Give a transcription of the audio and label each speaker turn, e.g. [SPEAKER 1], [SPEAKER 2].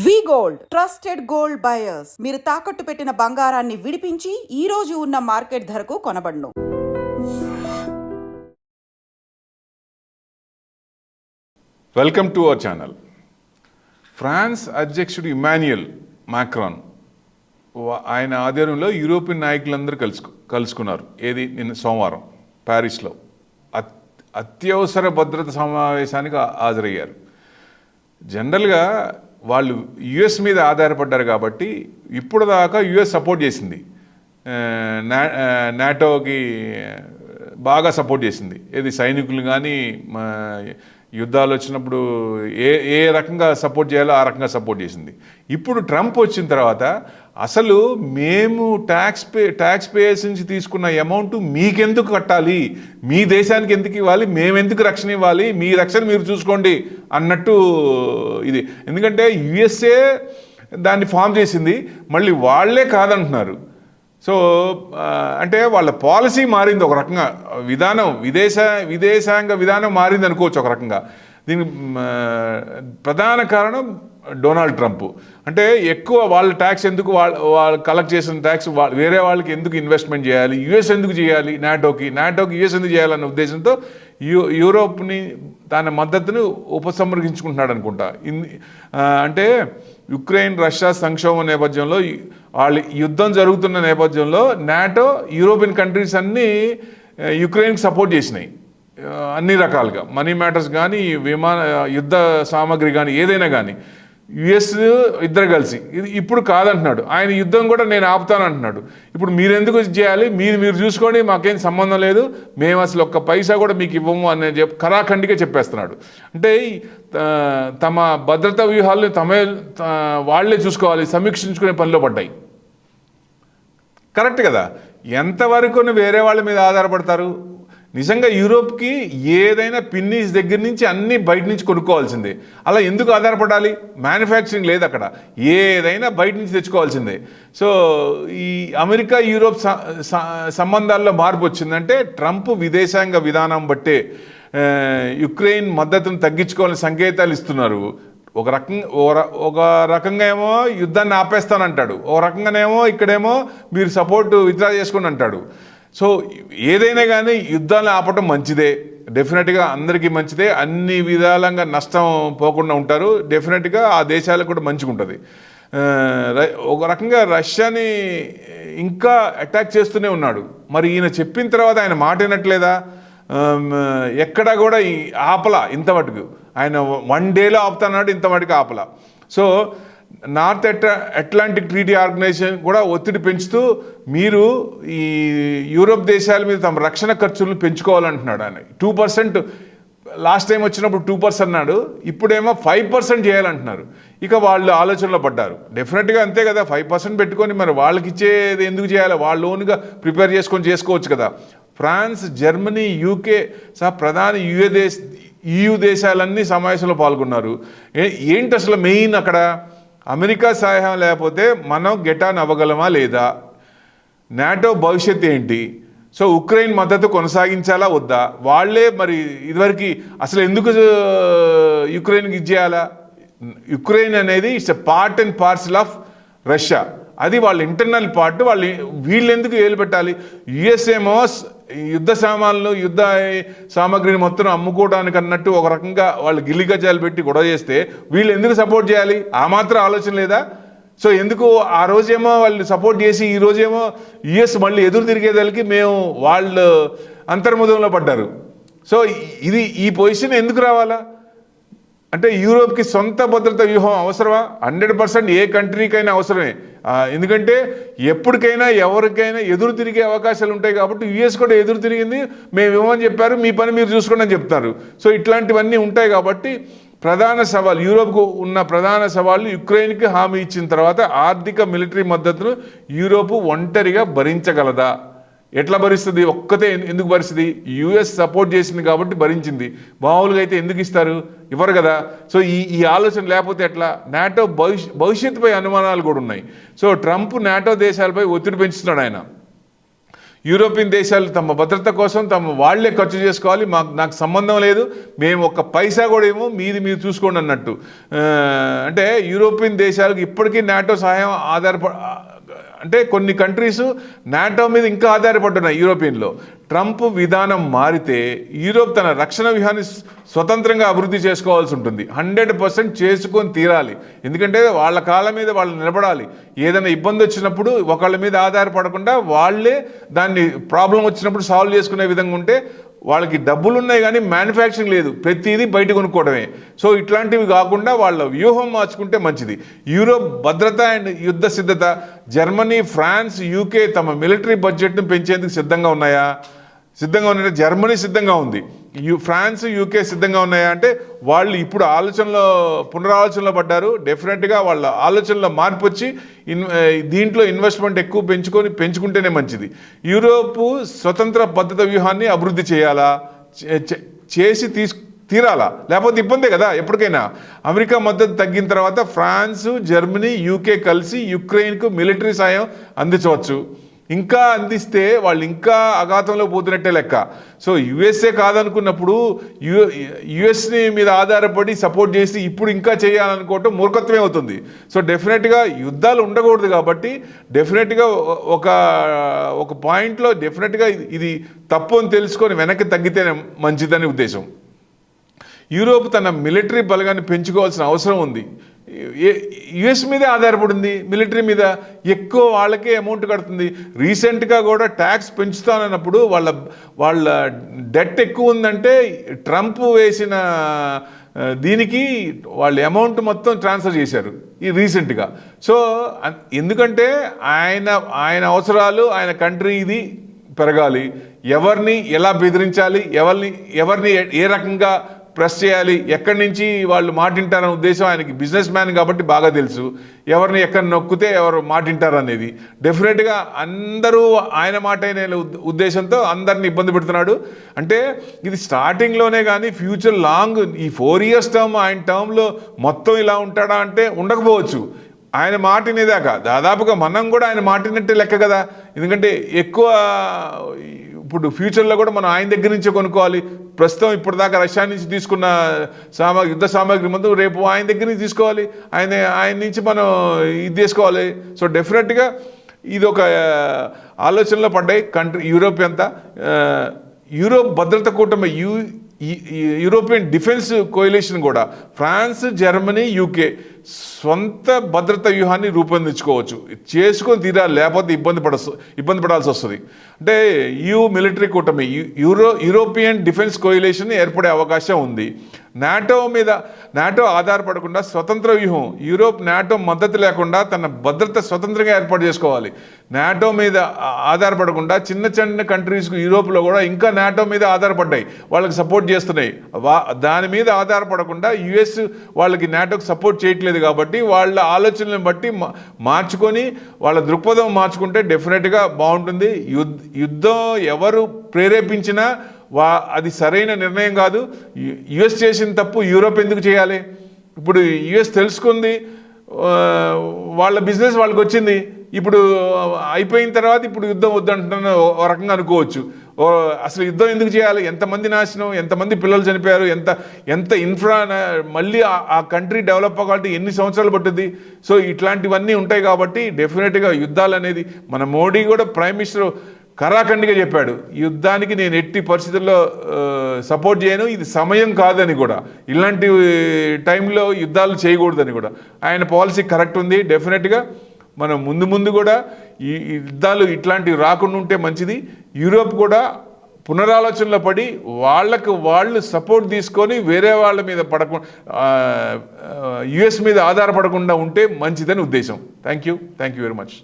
[SPEAKER 1] వి gold trusted gold buyers. మీరు తాకట్టు పెట్టిన బంగారాన్ని విడిపించి ఈ రోజు ఉన్న మార్కెట్ ధరకు కొనబడును.
[SPEAKER 2] Welcome to our channel. France అధ్యక్షుడు ఇమాన్యుయల్ మాక్రాన్ ఆయన ఆధ్వర్యంలో యూరోపియన్ నాయకులందరూ కలుసుకున్నారు. ఏది నిన్న సోమవారం ప్యారిస్లో అత్యవసర భద్రత సమావేశానికి హాజరయ్యారు. జనరల్గా వాళ్ళు యుఎస్ మీద ఆధారపడ్డారు కాబట్టి ఇప్పుడు దాకా యుఎస్ సపోర్ట్ చేసింది, నాటోకి బాగా సపోర్ట్ చేసింది. ఏది సైనికులు కానీ యుద్ధాలు వచ్చినప్పుడు ఏ రకంగా సపోర్ట్ చేయాలో ఆ రకంగా సపోర్ట్ చేసింది. ఇప్పుడు ట్రంప్ వచ్చిన తర్వాత అసలు మేము ట్యాక్స్ పేయర్స్ నుంచి తీసుకున్న అమౌంట్ మీకెందుకు కట్టాలి, మీ దేశానికి ఎందుకు ఇవ్వాలి, మేమెందుకు రక్షణ ఇవ్వాలి, మీ రక్షణ మీరు చూసుకోండి అన్నట్టు ఇది. ఎందుకంటే యుఎస్ఏ దాన్ని ఫామ్ చేసింది, మళ్ళీ వాళ్ళే కాదంటున్నారు. సో అంటే వాళ్ళ పాలసీ మారింది, ఒక రకంగా విధానం విదేశాంగ విధానం మారింది అనుకోవచ్చు ఒక రకంగా. దీనికి ప్రధాన కారణం డొనాల్డ్ ట్రంప్. అంటే ఎక్కువ వాళ్ళ ట్యాక్స్ ఎందుకు వాళ్ళు కలెక్ట్ చేసిన ట్యాక్స్ వేరే వాళ్ళకి ఎందుకు ఇన్వెస్ట్మెంట్ చేయాలి, యుఎస్ ఎందుకు చేయాలి, నాటోకి యుఎస్ ఎందుకు చేయాలన్న ఉద్దేశంతో యూరోప్ని తన మద్దతును ఉపసంహరించుకుంటున్నాడు అనుకుంటా. అంటే యుక్రెయిన్ రష్యా సంక్షోభం నేపథ్యంలో వాళ్ళు యుద్ధం జరుగుతున్న నేపథ్యంలో నాటో యూరోపియన్ కంట్రీస్ అన్నీ యుక్రెయిన్కి సపోర్ట్ చేసినాయి అన్ని రకాలుగా, మనీ మ్యాటర్స్ కానీ యుద్ధ సామాగ్రి కానీ ఏదైనా కానీ. యుఎస్ ఇద్దరు కలిసి ఇది ఇప్పుడు కాదంటున్నాడు ఆయన, యుద్ధం కూడా నేను ఆపుతాను అంటున్నాడు. ఇప్పుడు మీరెందుకు చేయాలి, మీరు చూసుకోండి, మాకేం సంబంధం లేదు, మేము అసలు ఒక్క పైసా కూడా మీకు ఇవ్వము అని ఖరాఖండిగా చెప్పేస్తున్నాడు. అంటే తమ భద్రతా వ్యూహాలను వాళ్లే చూసుకోవాలి, సమీక్షించుకునే పనిలో పడ్డాయి. కరెక్ట్ కదా. ఎంతవరకు వేరే వాళ్ళ మీద ఆధారపడతారు? నిజంగా యూరోప్కి ఏదైనా పిన్నీస్ దగ్గర నుంచి అన్నీ బయట నుంచి కొనుక్కోవాల్సిందే. అలా ఎందుకు ఆధారపడాలి? మ్యానుఫ్యాక్చరింగ్ లేదు అక్కడ, ఏదైనా బయట నుంచి తెచ్చుకోవాల్సిందే. సో ఈ అమెరికా యూరోప్ సంబంధాల్లో మార్పు వచ్చిందంటే ట్రంప్ విదేశాంగ విధానం బట్టే యుక్రెయిన్ మద్దతును తగ్గించుకోవాలని సంకేతాలు ఇస్తున్నారు. ఒక రకంగా ఏమో యుద్ధాన్ని ఆపేస్తానంటాడు, ఒక రకంగానేమో ఇక్కడేమో మీరు సపోర్ట్ విత్డ్రా చేసుకోండి అంటాడు. సో ఏదైనా కానీ యుద్ధాన్ని ఆపటం మంచిదే, డెఫినెట్గా అందరికీ మంచిదే, అన్ని విధాలంగా నష్టం పోకుండా ఉంటారు, డెఫినెట్గా ఆ దేశాలకు కూడా మంచిగా ఉంటుంది. ఒక రకంగా రష్యాని ఇంకా అటాక్ చేస్తూనే ఉన్నాడు. మరి ఈయన చెప్పిన తర్వాత ఆయన మాట వినట్లేదా? ఎక్కడా కూడా ఆపలా ఇంతమటుకు. ఆయన 1 డేలో ఆపుతున్నాడు, ఇంతమటుకు ఆపలా. So North Atlantic Treaty Organization కూడా ఒత్తిడి పెంచుతూ మీరు ఈ యూరోప్ దేశాల మీద తమ రక్షణ ఖర్చులను పెంచుకోవాలంటున్నాడు. ఆయన 2%, లాస్ట్ టైం వచ్చినప్పుడు 2% అన్నాడు, ఇప్పుడేమో 5% చేయాలంటున్నారు. ఇక వాళ్ళు ఆలోచనలో పడ్డారు. డెఫినెట్గా అంతే కదా, 5% పెట్టుకొని మరి వాళ్ళకి ఇచ్చేది ఎందుకు చేయాలి, వాళ్ళు ఓన్గా ప్రిపేర్ చేసుకోవచ్చు కదా. ఫ్రాన్స్, జర్మనీ, యూకే సహా ప్రధాన EU దేశాలన్నీ సమావేశంలో పాల్గొన్నారు. ఏంటి అసలు మెయిన్ అక్కడ? అమెరికా సహాయం లేకపోతే మనం గెటాన్ అవ్వగలమా లేదా, నాటో భవిష్యత్ ఏంటి, సో ఉక్రెయిన్ మద్దతు కొనసాగించాలా వద్దా, వాళ్ళే మరి ఇదివరకు అసలు ఎందుకు యుక్రెయిన్కి ఇచ్చేయాలా? యుక్రెయిన్ అనేది it's a part and parcel of Russia, అది వాళ్ళ ఇంటర్నల్ పార్ట్. వీళ్ళు ఎందుకు ఏలు పెట్టాలి? యుఎస్ ఏమో యుద్ధ సామాగ్రిని మొత్తం అమ్ముకోవడానికి అన్నట్టు ఒక రకంగా వాళ్ళు గిల్లిగజ్జాలు పెట్టి గొడవ చేస్తే వీళ్ళు ఎందుకు సపోర్ట్ చేయాలి? ఆ మాత్రం ఆలోచన లేదా? సో ఎందుకు ఆ రోజేమో వాళ్ళు సపోర్ట్ చేసి ఈ రోజేమో యుఎస్ మళ్ళీ ఎదురు తిరిగేదానికి మేము వాళ్ళు అంతర్ముదంలో పడ్డారు. సో ఈ పొజిషన్ ఎందుకు రావాలా? అంటే యూరోప్కి సొంత భద్రత వ్యూహం అవసరమా? 100% ఏ కంట్రీకైనా అవసరమే. ఎందుకంటే ఎప్పటికైనా ఎవరికైనా ఎదురు తిరిగే అవకాశాలు ఉంటాయి కాబట్టి యుఎస్ కూడా ఎదురు తిరిగింది, మేము ఇవ్వమని చెప్పారు, మీ పని మీరు చూసుకోండి అని చెప్తారు. సో ఇట్లాంటివన్నీ ఉంటాయి కాబట్టి ప్రధాన సవాల్, యూరోప్కు ఉన్న ప్రధాన సవాళ్ళు యుక్రెయిన్కి హామీ ఇచ్చిన తర్వాత ఆర్థిక మిలిటరీ మద్దతును యూరోపు ఒంటరిగా భరించగలదా? ఎట్లా భరిస్తుంది? ఒక్కతే ఎందుకు భరిస్తుంది? యుఎస్ సపోర్ట్ చేసింది కాబట్టి భరించింది. మామూలుగా అయితే ఎందుకు ఇస్తారు? ఇవ్వరు కదా. సో ఈ ఆలోచన లేకపోతే ఎట్లా? నాటో భవిష్యత్తుపై అనుమానాలు కూడా ఉన్నాయి. సో ట్రంప్ నాటో దేశాలపై ఒత్తిడి పెంచుతున్నాడు ఆయన. యూరోపియన్ దేశాలు తమ భద్రత కోసం వాళ్లే ఖర్చు చేసుకోవాలి, నాకు సంబంధం లేదు, మేము ఒక్క పైసా కూడా ఏమో మీరు చూసుకోండి అన్నట్టు. అంటే యూరోపియన్ దేశాలకు ఇప్పటికీ నాటో సహాయం అంటే కొన్ని కంట్రీస్ నాటో మీద ఇంకా ఆధారపడుతున్నాయి యూరోపియన్లో. ట్రంప్ విధానం మారితే యూరోప్ తన రక్షణ వ్యూహాన్ని స్వతంత్రంగా అభివృద్ధి చేసుకోవాల్సి ఉంటుంది. 100% చేసుకొని తీరాలి. ఎందుకంటే వాళ్ళ కాళ్ళ మీద వాళ్ళు నిలబడాలి. ఏదైనా ఇబ్బంది వచ్చినప్పుడు ఒకళ్ళ మీద ఆధారపడకుండా వాళ్ళే దాన్ని ప్రాబ్లం వచ్చినప్పుడు సాల్వ్ చేసుకునే విధంగా ఉంటే, వాళ్ళకి డబ్బులు ఉన్నాయి కానీ మ్యానుఫ్యాక్చరింగ్ లేదు, ప్రతిదీ బయట కొనుక్కోవడమే. సో ఇట్లాంటివి కాకుండా వాళ్ళ వ్యూహం మార్చుకుంటే మంచిది. యూరోప్ భద్రత అండ్ యుద్ధ సిద్ధత, జర్మనీ, ఫ్రాన్స్, యూకే తమ మిలిటరీ బడ్జెట్ను పెంచేందుకు సిద్ధంగా ఉన్నాయా? సిద్ధంగా ఉన్నాయంటే జర్మనీ సిద్ధంగా ఉంది. ఫ్రాన్స్, యూకే సిద్ధంగా ఉన్నాయా అంటే వాళ్ళు ఇప్పుడు పునరాలోచనలో పడ్డారు. డెఫినెట్గా వాళ్ళ ఆలోచనలో మార్పు వచ్చి దీంట్లో ఇన్వెస్ట్మెంట్ ఎక్కువ పెంచుకుంటేనే మంచిది. యూరోపు స్వతంత్ర భద్రత వ్యూహాన్ని అభివృద్ధి చేయాలా, చేసి తీరాలా, లేకపోతే ఇబ్బందే కదా ఎప్పటికైనా. అమెరికా మద్దతు తగ్గిన తర్వాత ఫ్రాన్స్, జర్మనీ, యూకే కలిసి యుక్రెయిన్కు మిలిటరీ సాయం అందించవచ్చు. ఇంకా అందిస్తే వాళ్ళు ఇంకా అఘాతంలో పోతున్నట్టే లెక్క. సో యుఎస్ఏ కాదనుకున్నప్పుడు యుఎస్ని మీద ఆధారపడి సపోర్ట్ చేసి ఇప్పుడు ఇంకా చేయాలనుకోవటం మూర్ఖత్వమే అవుతుంది. సో డెఫినెట్గా యుద్ధాలు ఉండకూడదు కాబట్టి డెఫినెట్గా ఒక పాయింట్లో డెఫినెట్గా ఇది తప్పు అని తెలుసుకొని వెనక్కి తగ్గితేనే మంచిదని ఉద్దేశం. యూరోప్ తన మిలిటరీ బలగాన్ని పెంచుకోవాల్సిన అవసరం ఉంది. యుఎస్ మీదే ఆధారపడింది, మిలిటరీ మీద ఎక్కువ వాళ్ళకే అమౌంట్ కడుతుంది. రీసెంట్గా కూడా ట్యాక్స్ పెంచుతానన్నప్పుడు వాళ్ళ డెట్ ఎక్కువ ఉందంటే ట్రంప్ వేసిన దీనికి వాళ్ళు అమౌంట్ మొత్తం ట్రాన్స్ఫర్ చేశారు ఈ రీసెంట్గా. సో ఎందుకంటే ఆయన అవసరాలు, ఆయన కంట్రీ ఇది పెరగాలి. ఎవరిని ఎలా బెదిరించాలి, ఎవరిని ఏ రకంగా ప్రెస్ చేయాలి, ఎక్కడి నుంచి వాళ్ళు మాటింటారనే ఉద్దేశం ఆయనకి. బిజినెస్ మ్యాన్ కాబట్టి బాగా తెలుసు ఎవరిని ఎక్కడ నొక్కితే ఎవరు మాటింటారు అనేది. డెఫినెట్గా అందరూ ఆయన మాట అయిన ఉద్దేశంతో అందరిని ఇబ్బంది పెడుతున్నాడు. అంటే ఇది స్టార్టింగ్లోనే కానీ ఫ్యూచర్ లాంగ్ ఈ 4 years టర్మ్ ఆయన టర్మ్లో మొత్తం ఇలా ఉంటాడా అంటే ఉండకపోవచ్చు. ఆయన మాటినేదాకా దాదాపుగా మనం కూడా ఆయన మాటినట్టే లెక్క కదా. ఎందుకంటే ఎక్కువ ఇప్పుడు ఫ్యూచర్లో కూడా మనం ఆయన దగ్గర నుంచే కొనుక్కోవాలి. ప్రస్తుతం ఇప్పటిదాకా రష్యా నుంచి తీసుకున్న యుద్ధ సామాగ్రి ముందు రేపు ఆయన దగ్గర నుంచి తీసుకోవాలి, ఆయన నుంచి మనం ఇది తీసుకోవాలి. సో డెఫినెట్గా ఇది ఒక ఆలోచనలో పడ్డాయి యూరోప్ అంతా. యూరోప్ భద్రత కూటమి యూరోపియన్ డిఫెన్స్ కోయలేషన్ కూడా ఫ్రాన్స్, జర్మనీ, యూకే సొంత భద్రత వ్యూహాన్ని రూపొందించుకోవచ్చు, చేసుకొని తీరాలి, లేకపోతే ఇబ్బంది పడాల్సి వస్తుంది. అంటే మిలిటరీ కూటమి యూరోపియన్ డిఫెన్స్ కోయలేషన్ ఏర్పడే అవకాశం ఉంది. నాటో ఆధారపడకుండా స్వతంత్ర వ్యూహం. యూరోప్ నాటో మద్దతు లేకుండా తన భద్రత స్వతంత్రంగా ఏర్పాటు చేసుకోవాలి. నాటో మీద ఆధారపడకుండా చిన్న కంట్రీస్కు యూరోప్లో కూడా ఇంకా నాటో మీద ఆధారపడ్డాయి, వాళ్ళకి సపోర్ట్ చేస్తున్నాయి. దాని మీద ఆధారపడకుండా యుఎస్ వాళ్ళకి నాటోకి సపోర్ట్ చేయట్లేదు కాబట్టి వాళ్ళ ఆలోచనలను బట్టి మార్చుకొని వాళ్ళ దృక్పథం మార్చుకుంటే డెఫినెట్గా బాగుంటుంది. యుద్ధం ఎవరు ప్రేరేపించినా అది సరైన నిర్ణయం కాదు. యుఎస్ చేసిన తప్పు యూరోప్ ఎందుకు చేయాలి? ఇప్పుడు యుఎస్ తెలుసుకుంది, వాళ్ళ బిజినెస్ వాళ్ళకి వచ్చింది, ఇప్పుడు అయిపోయిన తర్వాత ఇప్పుడు యుద్ధం వద్దంటున్న ఒక రకంగా అనుకోవచ్చు. అసలు యుద్ధం ఎందుకు చేయాలి? ఎంతమంది నాశనం, ఎంతమంది పిల్లలు చనిపోయారు, ఎంత ఇన్ఫ్రా మళ్ళీ ఆ కంట్రీ డెవలప్ అవ్వాలంటే ఎన్ని సంవత్సరాలు పట్టుద్ది. సో ఇట్లాంటివన్నీ ఉంటాయి కాబట్టి డెఫినెట్గా యుద్ధాలు అనేది మన మోడీ కూడా ప్రైమ్ మినిస్టర్ కరాఖండిగా చెప్పాడు, యుద్ధానికి నేను ఎట్టి పరిస్థితుల్లో సపోర్ట్ చేయను, ఇది సమయం కాదని కూడా, ఇలాంటి టైంలో యుద్ధాలు చేయకూడదని కూడా ఆయన పాలసీ కరెక్ట్ ఉంది. డెఫినెట్గా మనం ముందు కూడా ఈ యుద్ధాలు ఇట్లాంటివి రాకుండా ఉంటే మంచిది. యూరోప్ కూడా పునరాలోచనలో పడి వాళ్ళు సపోర్ట్ తీసుకొని వేరే వాళ్ళ మీద యుఎస్ మీద ఆధారపడకుండా ఉంటే మంచిదని ఉద్దేశం. Thank you very much.